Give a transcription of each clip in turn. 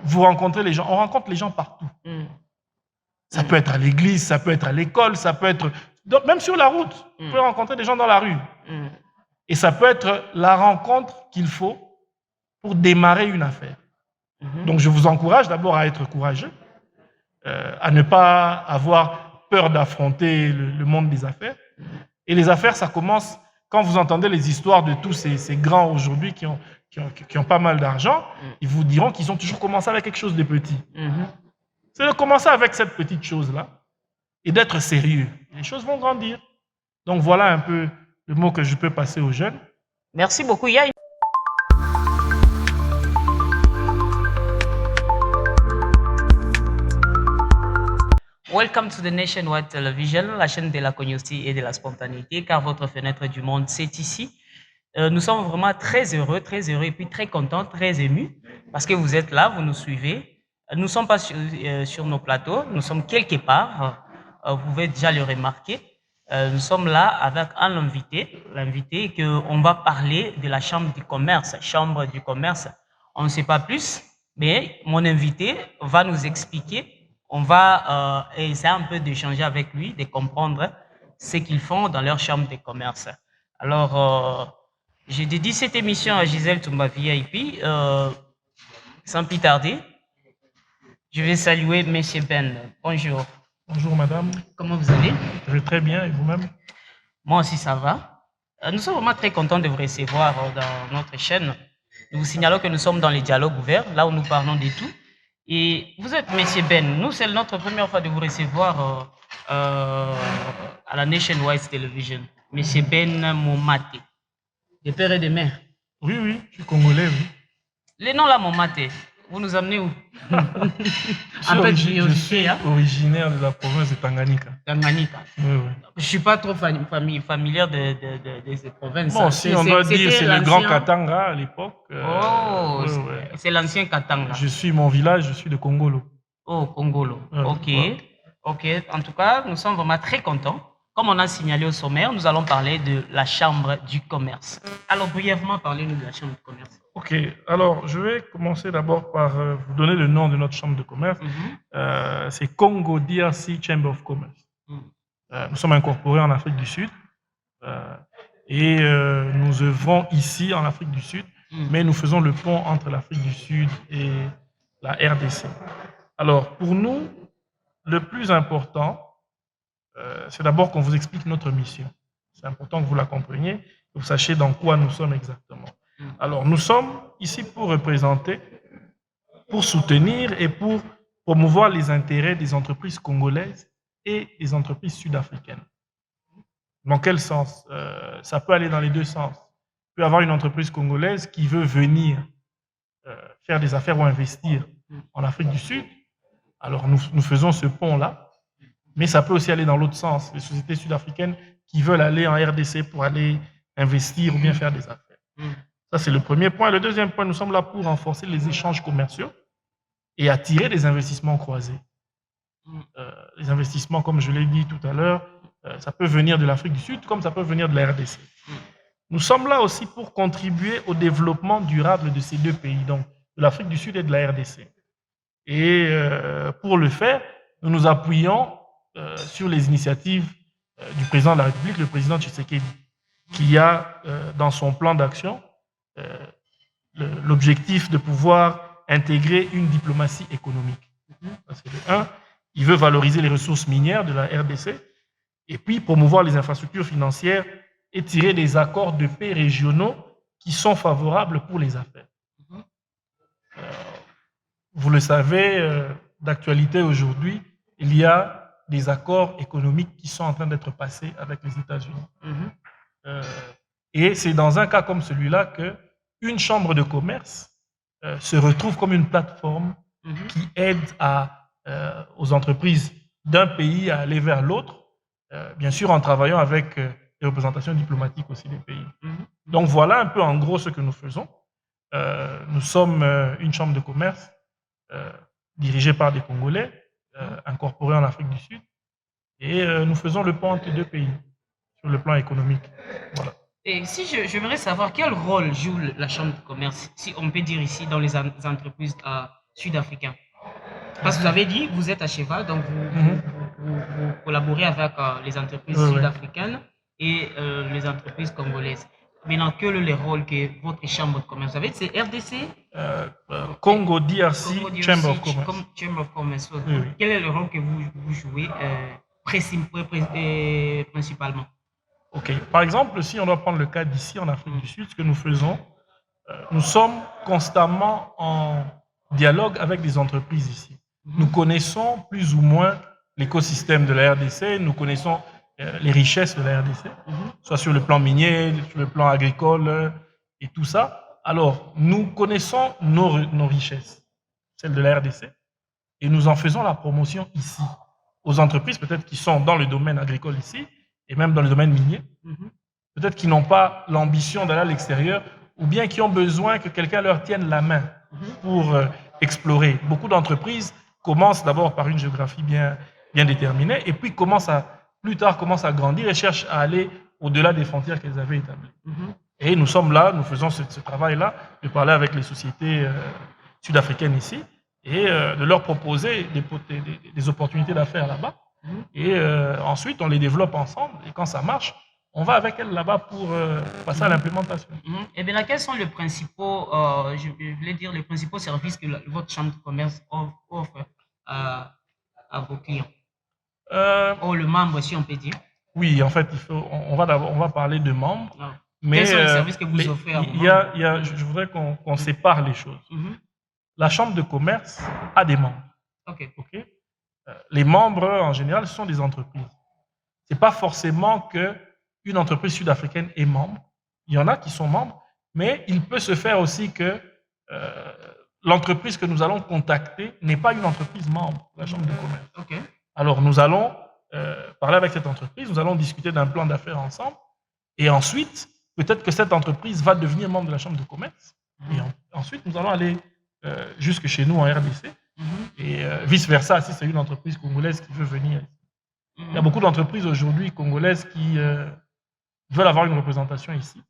vous rencontrez les gens. On rencontre les gens partout. Ça peut être à l'église, ça peut être à l'école, ça peut être... Donc, même sur la route, vous pouvez rencontrer des gens dans la rue. Et ça peut être la rencontre qu'il faut pour démarrer une affaire. Donc, je vous encourage d'abord à être courageux, à ne pas avoir peur d'affronter le monde des affaires. Et les affaires, ça commence quand vous entendez les histoires de tous ces grands aujourd'hui qui ont pas mal d'argent. Ils vous diront qu'ils ont toujours commencé avec quelque chose de petit. C'est de commencer avec cette petite chose-là et d'être sérieux. Les choses vont grandir. Donc, voilà un peu le mot que je peux passer aux jeunes. Merci beaucoup. Il y a Welcome to the Nationwide Television, la chaîne de la cognoscité et de la spontanéité, car votre fenêtre du monde, c'est ici. Nous sommes vraiment très heureux et puis très contents, très émus, parce que vous êtes là, vous nous suivez. Nous ne sommes pas sur nos plateaux, nous sommes quelque part, vous pouvez déjà le remarquer. Nous sommes là avec un l'invité qu'on va parler de la chambre du commerce, On ne sait pas plus, mais mon invité va nous expliquer. On va essayer un peu d'échanger avec lui, de comprendre ce qu'ils font dans leur chambre de commerce. Alors, je dédie cette émission à Gisèle Toumba VIP. Sans plus tarder, je vais saluer M. Ben. Bonjour. Bonjour madame. Comment vous allez? Je vais très bien, et vous-même? Moi aussi, ça va. Nous sommes vraiment très contents de vous recevoir dans notre chaîne. Nous vous signalons que nous sommes dans les dialogues ouverts, là où nous parlons de tout. Et vous êtes M. Ben. Nous, c'est notre première fois de vous recevoir à la Nationwide Television. M. Ben Momate, de père et de mère. Oui, je suis congolais, oui. Le nom là, Momate, vous nous amenez où? Je suis originaire de la province de Tanganyika. Tanganyika. Oui. Je ne suis pas trop familière de ces provinces. Bon, si on doit dire, c'est le grand Katanga à l'époque. C'est l'ancien Katanga. Mon village, je suis de Congolo. Oh, Congolo. Ok. En tout cas, nous sommes vraiment très contents. Comme on a signalé au sommaire, nous allons parler de la chambre du commerce. Alors, brièvement, parlez-nous de la chambre du commerce. Ok, alors je vais commencer d'abord par vous donner le nom de notre chambre de commerce. C'est Congo DRC Chamber of Commerce. Nous sommes incorporés en Afrique du Sud et nous œuvrons ici en Afrique du Sud, mais nous faisons le pont entre l'Afrique du Sud et la RDC. Alors, pour nous, le plus important, c'est d'abord qu'on vous explique notre mission. C'est important que vous la compreniez, que vous sachiez dans quoi nous sommes exactement. Alors, nous sommes ici pour représenter, pour soutenir et pour promouvoir les intérêts des entreprises congolaises et des entreprises sud-africaines. Dans quel sens? Ça peut aller dans les deux sens. Il peut y avoir une entreprise congolaise qui veut venir faire des affaires ou investir en Afrique du Sud. Alors, nous faisons ce pont-là. Mais ça peut aussi aller dans l'autre sens. Les sociétés sud-africaines qui veulent aller en RDC pour aller investir ou bien faire des affaires. Ça, c'est le premier point. Le deuxième point, nous sommes là pour renforcer les échanges commerciaux et attirer des investissements croisés. Les investissements, comme je l'ai dit tout à l'heure, ça peut venir de l'Afrique du Sud comme ça peut venir de la RDC. Nous sommes là aussi pour contribuer au développement durable de ces deux pays, donc de l'Afrique du Sud et de la RDC. Et pour le faire, nous nous appuyons sur les initiatives du président de la République, le président Tshisekedi, qui a dans son plan d'action l'objectif de pouvoir intégrer une diplomatie économique. Parce que il veut valoriser les ressources minières de la RDC et puis promouvoir les infrastructures financières et tirer des accords de paix régionaux qui sont favorables pour les affaires. Vous le savez, d'actualité aujourd'hui, il y a des accords économiques qui sont en train d'être passés avec les États-Unis. Et c'est dans un cas comme celui-là qu'une chambre de commerce se retrouve comme une plateforme qui aide aux entreprises d'un pays à aller vers l'autre, bien sûr en travaillant avec les représentations diplomatiques aussi des pays. Donc voilà un peu en gros ce que nous faisons. Nous sommes une chambre de commerce dirigée par des Congolais, incorporés en Afrique du Sud, et nous faisons le pont entre deux pays sur le plan économique. Voilà. Et si j'aimerais savoir quel rôle joue la chambre de commerce, si on peut dire ici, dans les entreprises sud-africains? Parce que vous avez dit, vous êtes à cheval, donc vous collaborez avec les entreprises sud-africaines et les entreprises congolaises. Maintenant, quel est le rôle que votre chambre de commerce? Vous savez, c'est RDC? Congo DRC Chamber of Commerce. Chamber of Commerce. Oui. Quel est le rôle que vous jouez principalement? Ok. Par exemple, si on doit prendre le cas d'ici en Afrique du Sud, ce que nous faisons, nous sommes constamment en dialogue avec des entreprises ici. Nous connaissons plus ou moins l'écosystème de la RDC, nous connaissons les richesses de la RDC, soit sur le plan minier, sur le plan agricole et tout ça. Alors, nous connaissons nos richesses, celles de la RDC, et nous en faisons la promotion ici, aux entreprises peut-être qui sont dans le domaine agricole ici, et même dans le domaine minier, peut-être qui n'ont pas l'ambition d'aller à l'extérieur, ou bien qui ont besoin que quelqu'un leur tienne la main pour explorer. Beaucoup d'entreprises commencent d'abord par une géographie bien déterminée, et puis plus tard commencent à grandir et cherchent à aller au-delà des frontières qu'elles avaient établies. Et nous sommes là, nous faisons ce travail-là, de parler avec les sociétés sud-africaines ici, et de leur proposer des opportunités d'affaires là-bas. Et ensuite, on les développe ensemble, et quand ça marche, on va avec elles là-bas pour passer à l'implémentation. Et bien là, quels sont les principaux, je voulais dire, les principaux services que votre chambre de commerce offre à vos clients? Le membre, si on peut dire. Oui, en fait, on va parler de membres. Mais quels sont les services que vous offrez à vos membres? Je voudrais qu'on sépare les choses. La chambre de commerce a des membres. Ok. Les membres, en général, ce sont des entreprises. Ce n'est pas forcément qu'une entreprise sud-africaine est membre. Il y en a qui sont membres, mais il peut se faire aussi que l'entreprise que nous allons contacter n'est pas une entreprise membre de la chambre de commerce. Alors, nous allons parler avec cette entreprise, nous allons discuter d'un plan d'affaires ensemble, et ensuite, peut-être que cette entreprise va devenir membre de la chambre de commerce, et ensuite, nous allons aller jusque chez nous en RDC, et vice-versa, si c'est une entreprise congolaise qui veut venir. Il y a beaucoup d'entreprises aujourd'hui congolaises qui veulent avoir une représentation ici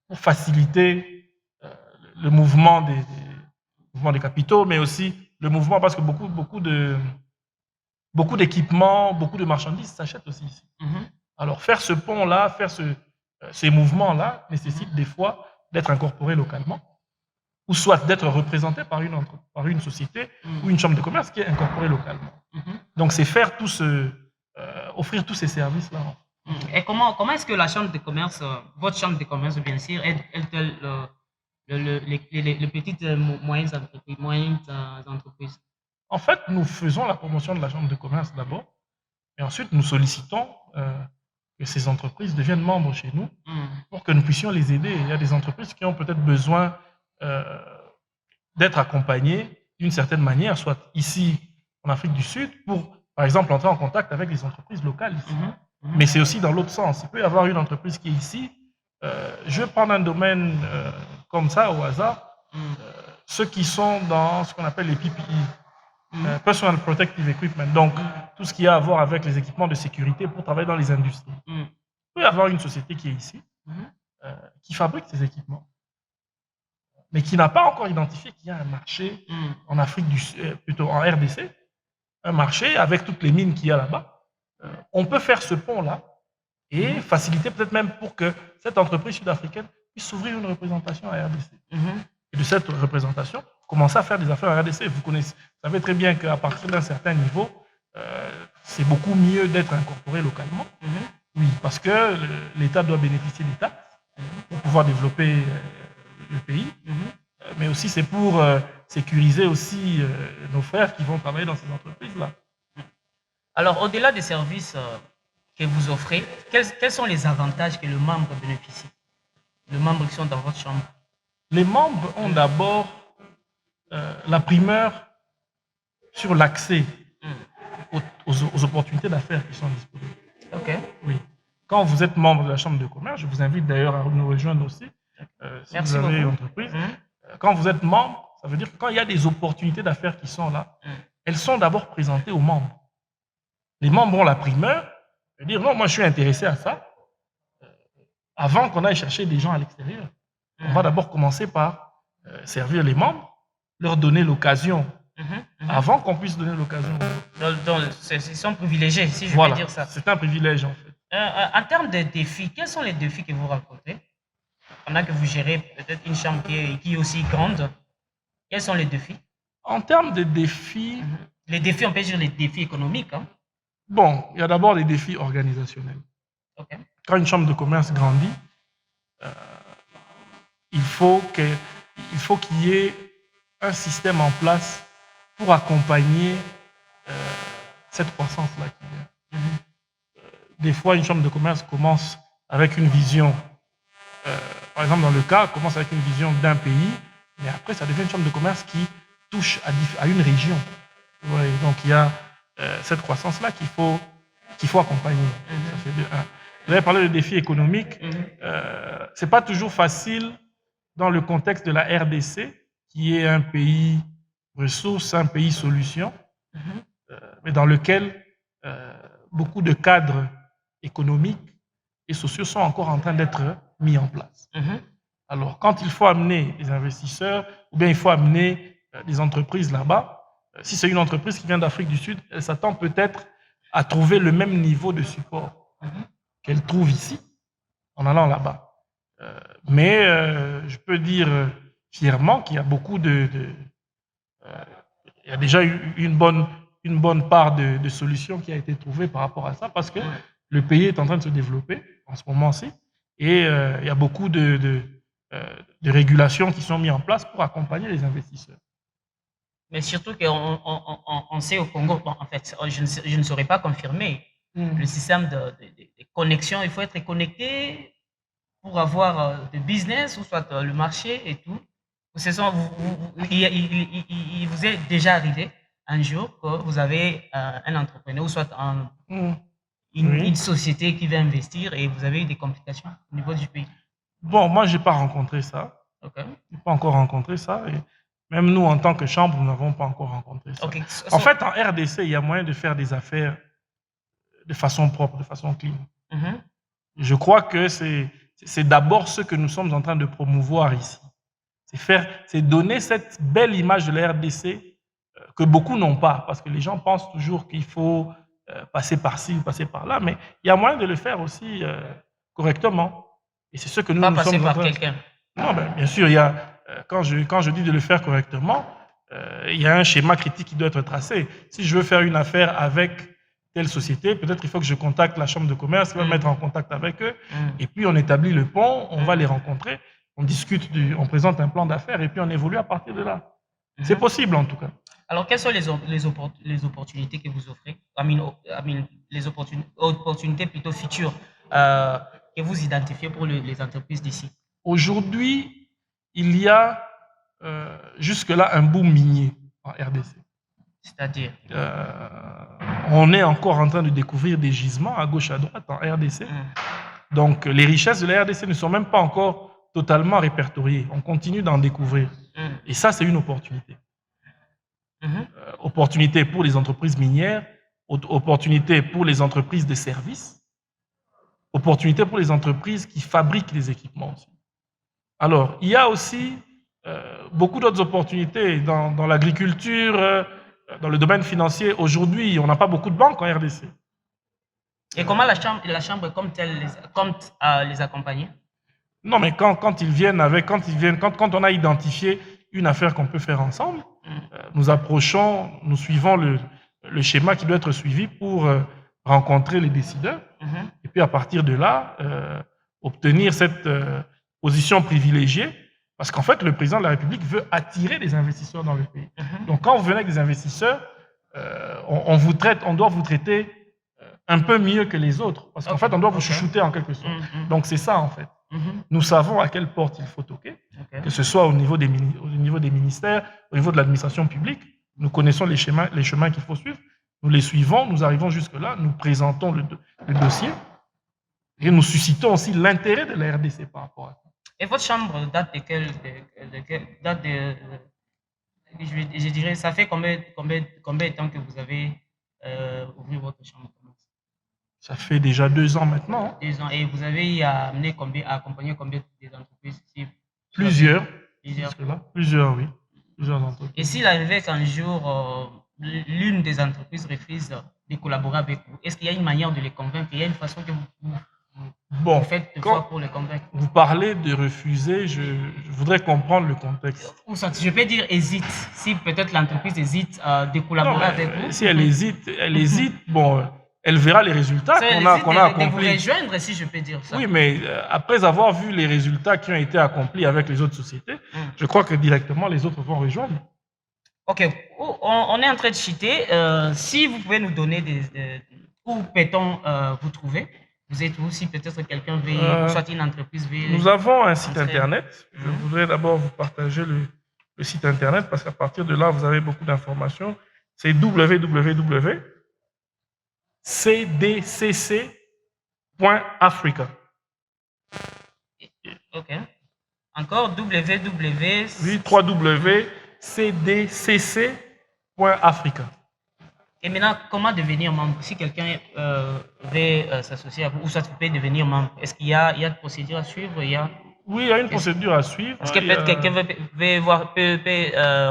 pour faciliter le mouvement des capitaux, mais aussi le mouvement, parce que beaucoup d'équipements, beaucoup de marchandises s'achètent aussi ici. Alors faire ce pont-là, faire ces mouvements-là nécessite des fois d'être incorporé localement, ou soit d'être représenté par une société ou une chambre de commerce qui est incorporée localement. Donc c'est faire offrir tous ces services-là. Et comment est-ce que la chambre de commerce, votre chambre de commerce bien sûr, aide-t-elle les petites moyennes entreprises? En fait, nous faisons la promotion de la chambre de commerce d'abord, et ensuite nous sollicitons que ces entreprises deviennent membres chez nous pour que nous puissions les aider. Il y a des entreprises qui ont peut-être besoin d'être accompagnées d'une certaine manière, soit ici en Afrique du Sud, pour par exemple entrer en contact avec les entreprises locales ici. Mais c'est aussi dans l'autre sens. Il peut y avoir une entreprise qui est ici. Je vais prendre un domaine comme ça au hasard. Ceux qui sont dans ce qu'on appelle les PPE, Personal Protective Equipment, donc tout ce qui a à voir avec les équipements de sécurité pour travailler dans les industries. Il peut y avoir une société qui est ici, qui fabrique ces équipements, mais qui n'a pas encore identifié qu'il y a un marché en Afrique du Sud, plutôt en RDC, un marché avec toutes les mines qu'il y a là-bas. On peut faire ce pont-là et faciliter peut-être même pour que cette entreprise sud-africaine puisse s'ouvrir une représentation à RDC. Et de cette représentation, commencer à faire des affaires à RDC. Vous savez très bien qu'à partir d'un certain niveau, c'est beaucoup mieux d'être incorporé localement. Oui, parce que l'État doit bénéficier des taxes pour pouvoir développer le pays. Mais aussi, c'est pour sécuriser aussi nos frères qui vont travailler dans ces entreprises-là. Alors, au-delà des services que vous offrez, quels sont les avantages que le membre bénéficie? Les membres qui sont dans votre chambre? Les membres ont d'abord la primeur sur l'accès aux opportunités d'affaires qui sont disponibles. Oui. Quand vous êtes membre de la chambre de commerce, je vous invite d'ailleurs à nous rejoindre aussi, si vous avez une entreprise. Quand vous êtes membre, ça veut dire que quand il y a des opportunités d'affaires qui sont là, elles sont d'abord présentées aux membres. Les membres ont la primeur de dire non, moi je suis intéressé à ça. Avant qu'on aille chercher des gens à l'extérieur, on va d'abord commencer par servir les membres, leur donner l'occasion avant qu'on puisse donner l'occasion. Donc, ils sont privilégiés, si je Voilà, peux dire ça. c'est un privilège en fait. En termes de défis, quels sont les défis que vous rencontrez pendant que vous gérez peut-être une chambre qui est aussi grande? Quels sont les défis? En termes de défis... Les défis, on peut dire les défis économiques. Hein? Bon, il y a d'abord les défis organisationnels. Okay. Quand une chambre de commerce grandit, il faut qu'il y ait un système en place pour accompagner cette croissance-là qui vient. Des fois, une chambre de commerce commence avec une vision, par exemple dans le cas, commence avec une vision d'un pays, mais après ça devient une chambre de commerce qui touche à une région. Ouais, donc il y a cette croissance-là qu'il faut accompagner. Ça fait de un. Vous avez parlé de défis économiques. C'est pas toujours facile dans le contexte de la RDC, qui est un pays ressource, un pays solution, mais dans lequel beaucoup de cadres économiques et sociaux sont encore en train d'être mis en place. Alors, quand il faut amener des investisseurs, ou bien il faut amener des entreprises là-bas, si c'est une entreprise qui vient d'Afrique du Sud, elle s'attend peut-être à trouver le même niveau de support qu'elle trouve ici, en allant là-bas. Mais je peux dire fièrement qu'il y a beaucoup il y a déjà eu une bonne part de solutions qui a été trouvée par rapport à ça, parce que le pays est en train de se développer en ce moment-ci, et il y a beaucoup de régulations qui sont mises en place pour accompagner les investisseurs. Mais surtout qu'on sait au Congo, bon, en fait, je ne saurais pas confirmer le système de connexion. Il faut être connecté pour avoir de business, ou soit le marché et tout. Il vous est déjà arrivé un jour que vous avez un entrepreneur, ou soit une société qui veut investir, et vous avez eu des complications au niveau du pays? Bon, moi, je n'ai pas rencontré ça. Okay. Je n'ai pas encore rencontré ça. Et même nous, en tant que chambre, nous n'avons pas encore rencontré ça. Okay. En fait, en RDC, il y a moyen de faire des affaires de façon propre, de façon clean. Je crois que c'est d'abord ce que nous sommes en train de promouvoir ici. C'est donner cette belle image de la RDC que beaucoup n'ont pas, parce que les gens pensent toujours qu'il faut passer par-ci ou passer par-là, mais il y a moyen de le faire aussi correctement. Et c'est ce que nous sommes en train de... Pas passer par quelqu'un. Non, ben, bien sûr, il y a, quand je dis de le faire correctement, il y a un schéma critique qui doit être tracé. Si je veux faire une affaire avec telle société, peut-être il faut que je contacte la chambre de commerce, qui va me mettre en contact avec eux, et puis on établit le pont, on va les rencontrer, on discute, on présente un plan d'affaires, et puis on évolue à partir de là. C'est possible en tout cas. Alors, quelles sont les opportunités que vous offrez, les opportunités plutôt futures que vous identifiez pour les entreprises d'ici? Aujourd'hui, il y a jusque-là un boom minier en RDC. C'est-à-dire on est encore en train de découvrir des gisements à gauche, à droite en RDC. Donc, les richesses de la RDC ne sont même pas encore totalement répertoriées. On continue d'en découvrir. Et ça, c'est une opportunité. Opportunité pour les entreprises minières, opportunité pour les entreprises de services, opportunité pour les entreprises qui fabriquent les équipements aussi. Alors, il y a aussi beaucoup d'autres opportunités dans l'agriculture, dans le domaine financier. Aujourd'hui, on n'a pas beaucoup de banques en RDC. Et comment la chambre comme telle compte les accompagner? Non, mais quand ils viennent quand on a identifié une affaire qu'on peut faire ensemble, nous approchons, nous suivons le schéma qui doit être suivi pour rencontrer les décideurs, et puis à partir de là, obtenir cette position privilégiée, parce qu'en fait, le président de la République veut attirer des investisseurs dans le pays. Donc, quand vous venez avec des investisseurs, on doit vous traiter un peu mieux que les autres, parce qu'en fait, on doit vous chouchouter en quelque sorte. Donc, c'est ça, en fait. Nous savons à quelle porte il faut toquer, que ce soit au niveau des ministères, au niveau de l'administration publique. Nous connaissons les chemins qu'il faut suivre, nous les suivons, nous arrivons jusque-là, nous présentons le dossier, et nous suscitons aussi l'intérêt de la RDC par rapport à ça. Et votre chambre date je dirais, ça fait combien de temps que vous avez ouvert votre chambre? Ça fait déjà 2 ans maintenant. 2 ans. Et vous avez accompagné combien des entreprises ici? Plusieurs, oui. Plusieurs entreprises. Et s'il arrivait qu'un jour, l'une des entreprises refuse de collaborer avec vous, est-ce qu'il y a une manière de les convaincre? Il y a une façon que vous faites de fois pour les convaincre? Vous parlez de refuser, je voudrais comprendre le contexte. Ou soit, je peux dire hésite. Si peut-être l'entreprise hésite de collaborer avec vous. Si elle hésite, bon, elle verra les résultats qu'on a accomplis. De vous rejoindre, si je peux dire ça. Oui, mais après avoir vu les résultats qui ont été accomplis avec les autres sociétés, je crois que directement les autres vont rejoindre. Ok, on est en train de cheater. Si vous pouvez nous donner où peut-on vous trouver? Vous êtes où? Si peut-être quelqu'un veut, soit une entreprise veut... Nous avons un site internet. Je voudrais d'abord vous partager le site internet parce qu'à partir de là, vous avez beaucoup d'informations. C'est www.cdcc.africa. Ok. Encore www.cdcc.africa. Et maintenant, comment devenir membre? Si quelqu'un veut s'associer à vous, ou soit peut devenir membre, est-ce qu'il y a de procédures à suivre? Oui, il y a une procédure à suivre. Est-ce que peut-être quelqu'un peut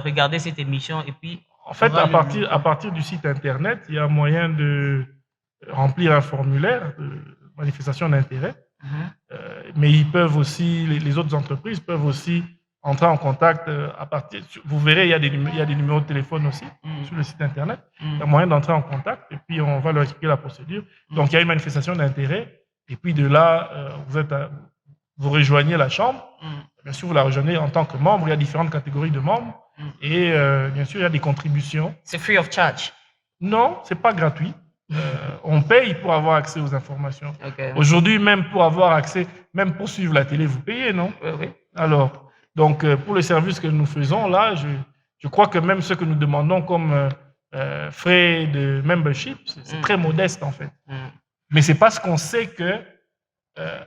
regarder cette émission et puis... En fait, à partir du site internet, il y a moyen de remplir un formulaire de manifestation d'intérêt. Mais ils peuvent aussi, les autres entreprises peuvent aussi entrer en contact à partir. Vous verrez, il y a des numéros de téléphone aussi sur le site internet. Il y a moyen d'entrer en contact et puis on va leur expliquer la procédure. Donc il y a une manifestation d'intérêt et puis de là, vous rejoignez la chambre. Bien sûr, vous la rejoignez en tant que membre. Il y a différentes catégories de membres et bien sûr, il y a des contributions. C'est free of charge? Non, c'est pas gratuit. On paye pour avoir accès aux informations. Aujourd'hui, même pour avoir accès, même pour suivre la télé, vous payez, non? Oui. Alors, donc, pour le service que nous faisons, là, je crois que même ce que nous demandons comme frais de membership, c'est très modeste, en fait. Mais c'est parce qu'on sait que,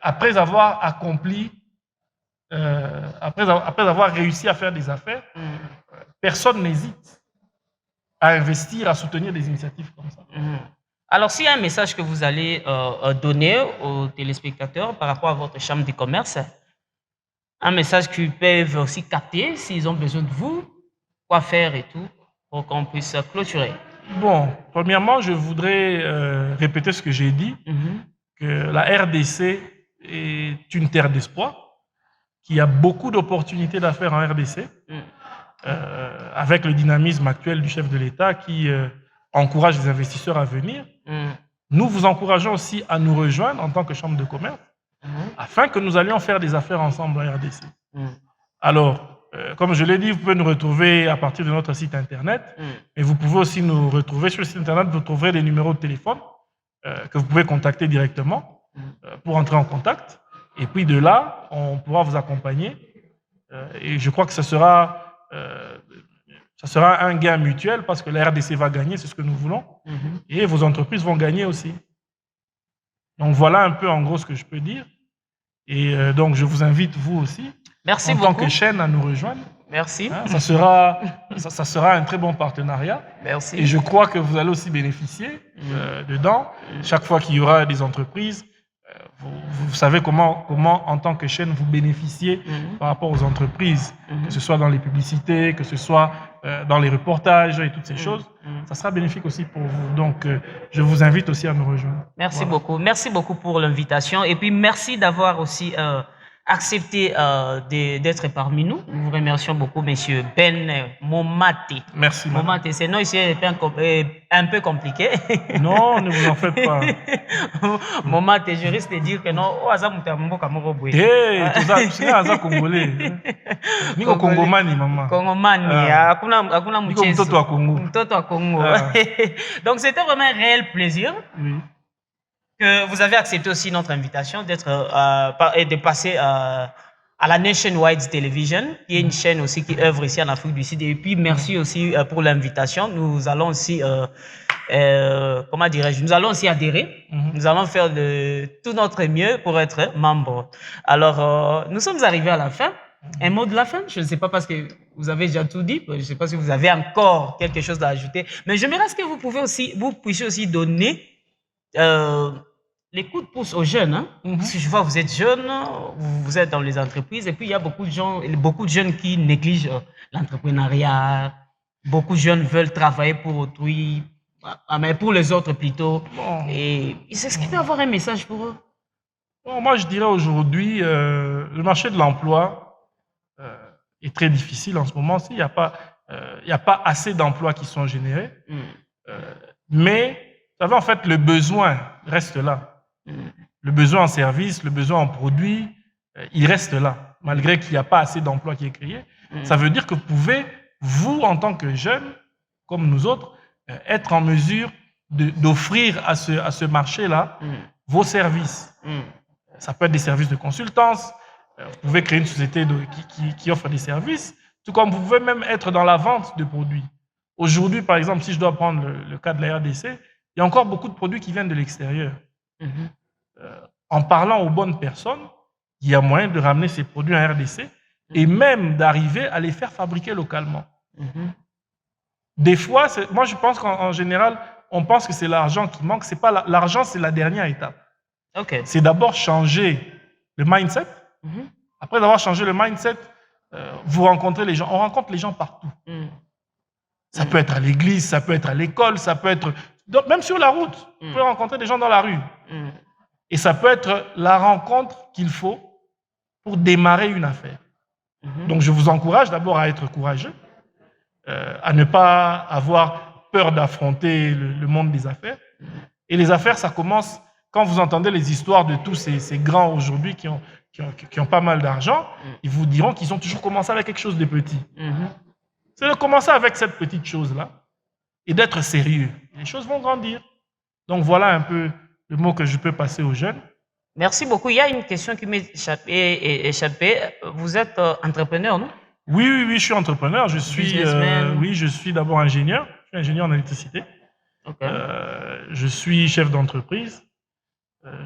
après avoir accompli, après avoir réussi à faire des affaires, personne n'hésite à investir, à soutenir des initiatives comme ça. Alors, s'il y a un message que vous allez donner aux téléspectateurs par rapport à votre chambre de commerce, un message qu'ils peuvent aussi capter s'ils ont besoin de vous, quoi faire et tout, pour qu'on puisse clôturer. Bon, premièrement, je voudrais répéter ce que j'ai dit, que la RDC est une terre d'espoir, qu'il y a beaucoup d'opportunités d'affaires en RDC, avec le dynamisme actuel du chef de l'État qui encourage les investisseurs à venir. Nous vous encourageons aussi à nous rejoindre en tant que chambre de commerce, afin que nous allions faire des affaires ensemble en RDC. Alors, comme je l'ai dit, vous pouvez nous retrouver à partir de notre site internet, mais vous pouvez aussi nous retrouver sur le site internet, vous trouverez des numéros de téléphone que vous pouvez contacter directement pour entrer en contact. Et puis de là, on pourra vous accompagner. Et je crois que ça sera un gain mutuel parce que la RDC va gagner, c'est ce que nous voulons. Et vos entreprises vont gagner aussi. Donc voilà un peu en gros ce que je peux dire. Et donc je vous invite vous aussi, merci en beaucoup. tant que chaîne, à nous rejoindre. Merci. Ça sera un très bon partenariat. Merci. Et je crois que vous allez aussi bénéficier dedans. Chaque fois qu'il y aura des entreprises, vous savez comment, en tant que chaîne, vous bénéficiez par rapport aux entreprises, que ce soit dans les publicités, que ce soit dans les reportages et toutes ces choses. Ça sera bénéfique aussi pour vous. Donc, je vous invite aussi à nous rejoindre. Merci beaucoup. Merci beaucoup pour l'invitation. Et puis, merci d'avoir aussi accepté d'être parmi nous. Nous vous remercions beaucoup, monsieur Ben Momate. Merci. Momate, c'est non ici un peu compliqué. Non, ne vous en faites pas. Momate, je risque de dire que non. Oh, ça m'a fait tu es un congolais. Niko Congomani, maman. Congomani, hakuna mchezo. Mtoto wa Congo. Mtoto wa Congo. Donc, c'était vraiment un réel plaisir. Oui. Que vous avez accepté aussi notre invitation et de passer à la Nationwide Television, qui est une chaîne aussi qui œuvre ici en Afrique du Sud. Et puis, merci aussi pour l'invitation. Nous allons aussi, comment dirais-je, nous allons aussi adhérer. Nous allons faire de tout notre mieux pour être membre. Alors, nous sommes arrivés à la fin. Un mot de la fin? Je ne sais pas parce que vous avez déjà tout dit. Je ne sais pas si vous avez encore quelque chose à ajouter. Mais j'aimerais que vous puissiez aussi donner les coups de pouce aux jeunes. Hein? Parce que je vois, vous êtes jeune, vous êtes dans les entreprises, et puis il y a beaucoup de jeunes qui négligent l'entrepreneuriat. Beaucoup de jeunes veulent travailler pour autrui, mais pour les autres plutôt. Bon. Et est-ce qu'il peut y avoir un message pour eux? Bon, moi, je dirais aujourd'hui, le marché de l'emploi est très difficile en ce moment. Il n'y a pas assez d'emplois qui sont générés. Mais, vous savez, en fait, le besoin reste là. Le besoin en service, le besoin en produits, il reste là, malgré qu'il n'y a pas assez d'emplois qui est créé. Ça veut dire que vous pouvez, vous, en tant que jeune, comme nous autres, être en mesure d'offrir à ce marché-là vos services. Ça peut être des services de consultance, vous pouvez créer une société qui offre des services, tout comme vous pouvez même être dans la vente de produits. Aujourd'hui, par exemple, si je dois prendre le cas de la RDC, il y a encore beaucoup de produits qui viennent de l'extérieur. En parlant aux bonnes personnes, il y a moyen de ramener ces produits en RDC et même d'arriver à les faire fabriquer localement. Des fois, moi je pense qu'en général, on pense que c'est l'argent qui manque. C'est pas l'argent, c'est la dernière étape. C'est d'abord changer le mindset. Après avoir changé le mindset, vous rencontrez les gens. On rencontre les gens partout. Ça peut être à l'église, ça peut être à l'école, ça peut être... Donc, même sur la route, vous pouvez rencontrer des gens dans la rue. Et ça peut être la rencontre qu'il faut pour démarrer une affaire. Donc, je vous encourage d'abord à être courageux, à ne pas avoir peur d'affronter le monde des affaires. Et les affaires, ça commence quand vous entendez les histoires de tous ces grands aujourd'hui qui ont pas mal d'argent. Ils vous diront qu'ils ont toujours commencé avec quelque chose de petit. C'est de commencer avec cette petite chose-là et d'être sérieux. Les choses vont grandir. Donc, voilà un peu le mot que je peux passer aux jeunes. Merci beaucoup. Il y a une question qui m'est échappée. Vous êtes entrepreneur, non? Oui, je suis entrepreneur. Je suis d'abord ingénieur. Je suis ingénieur en électricité. Je suis chef d'entreprise.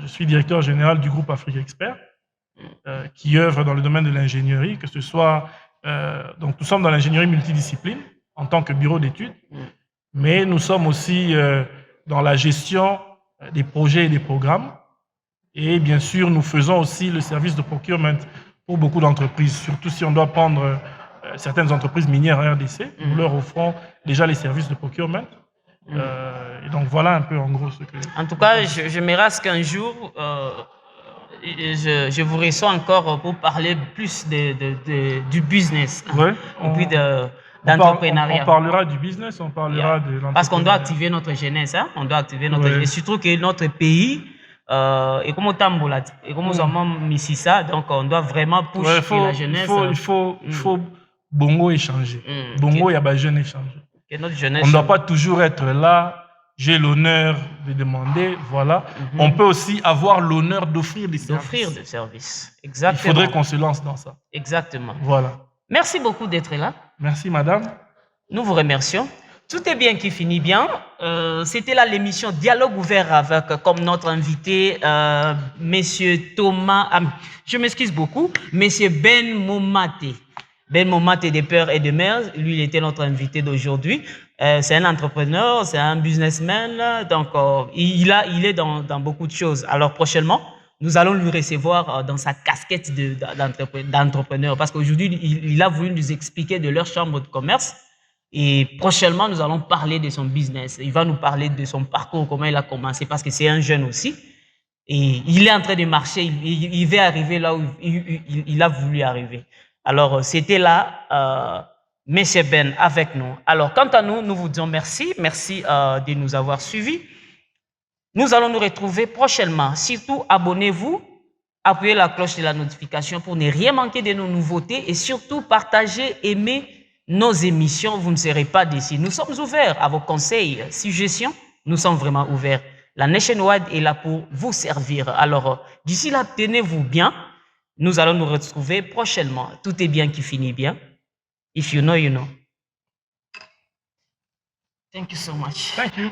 Je suis directeur général du groupe Afrique Expert, qui œuvre dans le domaine de l'ingénierie, que ce soit... donc, nous sommes dans l'ingénierie multidiscipline en tant que bureau d'études, mais nous sommes aussi dans la gestion des projets et des programmes. Et bien sûr, nous faisons aussi le service de procurement pour beaucoup d'entreprises, surtout si on doit prendre certaines entreprises minières en RDC. Nous leur offrons déjà les services de procurement. Et donc, voilà un peu en gros ce que... En tout cas, je me rase qu'un jour, je vous reçois encore pour parler plus du business. Et puis d'entrepreneuriat. On parlera du business, on parlera de l'entrepreneuriat. Parce qu'on doit activer notre jeunesse, hein? On doit activer notre jeunesse. Et surtout que notre pays, et comme Tambola, et comme nous sommes Mississa, donc on doit vraiment pousser la jeunesse. Il faut bongo échanger. Bongo, il y a des jeunes échanger. On ne doit pas toujours être là. J'ai l'honneur de demander, voilà. On peut aussi avoir l'honneur d'offrir des services. D'offrir des services, exactement. Il faudrait qu'on se lance dans ça. Exactement. Voilà. Merci beaucoup d'être là. Merci, madame. Nous vous remercions. Tout est bien qui finit bien. C'était là l'émission Dialogue ouvert avec, comme notre invité, Monsieur Thomas, je m'excuse beaucoup, Monsieur Ben Momate. Ben Momate des Pères et des Mères, lui, il était notre invité d'aujourd'hui. C'est un entrepreneur, c'est un businessman, donc il est dans beaucoup de choses. Alors prochainement, nous allons lui recevoir dans sa casquette d'entrepreneur parce qu'aujourd'hui, il a voulu nous expliquer de leur chambre de commerce et prochainement, nous allons parler de son business. Il va nous parler de son parcours, comment il a commencé parce que c'est un jeune aussi. Et il est en train de marcher, il va arriver là où il a voulu arriver. Alors, c'était là, Monsieur Ben avec nous. Alors, quant à nous, nous vous disons merci. Merci de nous avoir suivis. Nous allons nous retrouver prochainement. Surtout, abonnez-vous, appuyez la cloche de la notification pour ne rien manquer de nos nouveautés et surtout, partagez, aimez nos émissions. Vous ne serez pas déçus. Nous sommes ouverts à vos conseils, suggestions. Nous sommes vraiment ouverts. La Nationwide est là pour vous servir. Alors, d'ici là, tenez-vous bien. Nous allons nous retrouver prochainement. Tout est bien qui finit bien. If you know, you know. Thank you so much. Thank you.